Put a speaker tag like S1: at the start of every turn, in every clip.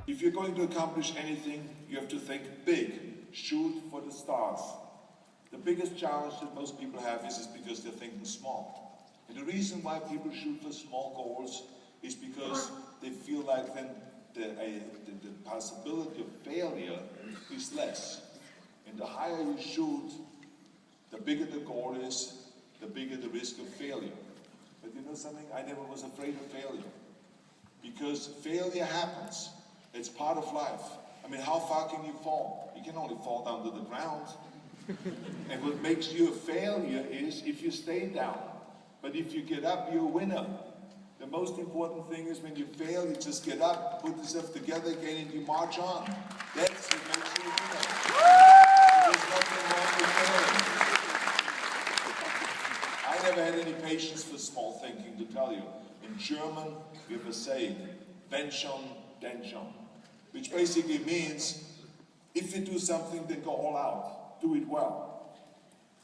S1: If you're going to accomplish anything, you have to think big. Shoot for the stars. The biggest challenge that most people have is because they're thinking small. And the reason why people shoot for small goals is because they feel like then the possibility of failure is less. And the higher you shoot, the bigger the goal is, the bigger the risk of failure. But you know something? I never was afraid of failure. Because failure happens. It's part of life. I mean, how far can you fall? You can only fall down to the ground. And what makes you a failure is if you stay down. But if you get up, you're a winner. The most important thing is when you fail, you just get up, put yourself together again, and you march on. That's what makes you a winner. There's nothing wrong with failing. I never had any patience for small thinking, to tell you. In German, we have a saying, wenn schon, denn schon. Which basically means, if you do something, then go all out. Do it well.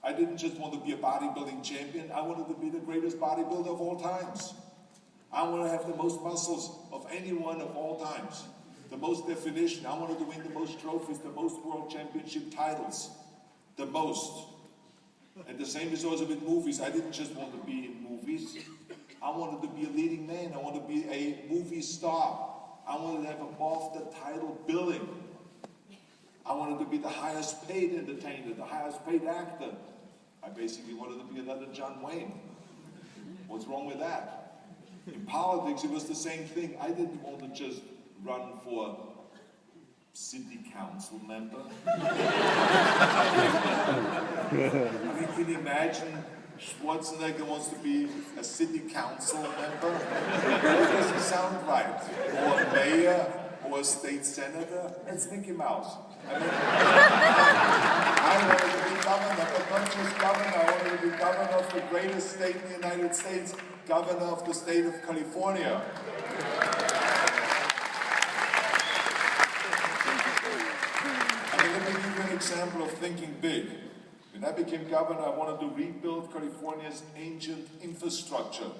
S1: I didn't just want to be a bodybuilding champion, I wanted to be the greatest bodybuilder of all times. I want to have the most muscles of anyone of all times. The most definition. I wanted to win the most trophies, the most world championship titles. The most. And the same is also with movies. I didn't just want to be in movies. I wanted to be a leading man. I wanted to be a movie star. I wanted to have above the title billing. I wanted to be the highest paid entertainer, the highest paid actor. I basically wanted to be another John Wayne. What's wrong with that? In politics, it was the same thing. I didn't want to just run for city council member. I mean, can you imagine Schwarzenegger wants to be a city council member? That doesn't sound right. Or a mayor, or a state senator. That's Mickey Mouse. I mean, I wanted to be governor, but not just governor. I wanted to be governor of the greatest state in the United States, governor of the state of California. I mean, let me give you an example of thinking big. When I became governor, I wanted to rebuild California's ancient infrastructure.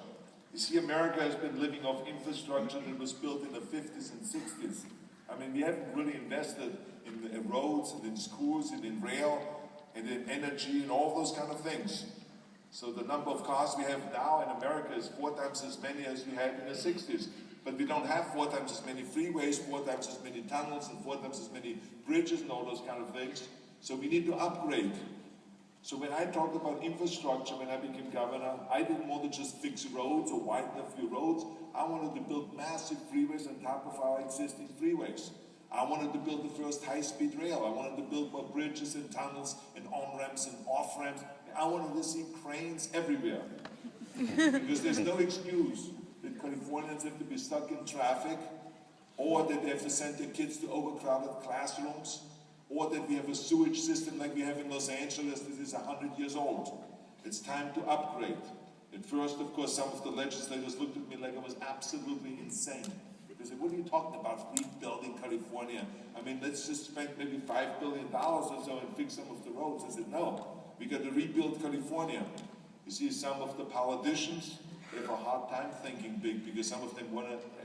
S1: You see, America has been living off infrastructure that was built in the 50s and 60s. I mean, we haven't really invested in roads and in schools and in rail and in energy and all those kind of things. So the number of cars we have now in America is 4 times as many as we had in the 60s. But we don't have 4 times as many freeways, 4 times as many tunnels, and 4 times as many bridges and all those kind of things. So we need to upgrade. So when I talked about infrastructure when I became governor, I didn't want to just fix roads or widen a few roads. I wanted to build massive freeways on top of our existing freeways. I wanted to build the first high-speed rail. I wanted to build more bridges and tunnels and on-ramps and off-ramps. I wanted to see cranes everywhere. Because there's no excuse that Californians have to be stuck in traffic, or that they have to send their kids to overcrowded classrooms, or that we have a sewage system like we have in Los Angeles that is 100 years old. It's time to upgrade. At first, of course, some of the legislators looked at me like I was absolutely insane. They said, what are you talking about, rebuilding California? I mean, let's just spend maybe $5 billion or so and fix some of the roads. I said, no, we got to rebuild California. You see, some of the politicians, they have a hard time thinking big because some of them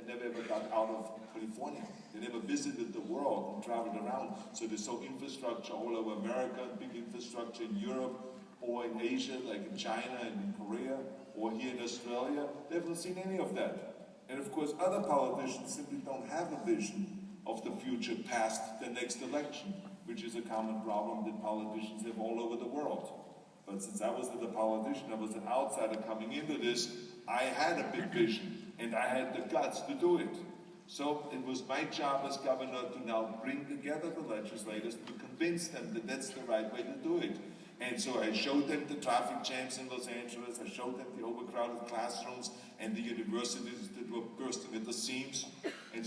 S1: never ever got out of California. They never visited the world and traveled around. So they saw infrastructure all over America, big infrastructure in Europe, or in Asia, like in China and in Korea, or here in Australia. They haven't seen any of that. And of course, other politicians simply don't have a vision of the future past the next election, which is a common problem that politicians have all over the world. But since I was not a politician, I was an outsider coming into this, I had a big vision, and I had the guts to do it. So it was my job as governor to now bring together the legislators to convince them that that's the right way to do it. And so I showed them the traffic jams in Los Angeles, I showed them the overcrowded classrooms and the universities that were bursting at the seams. And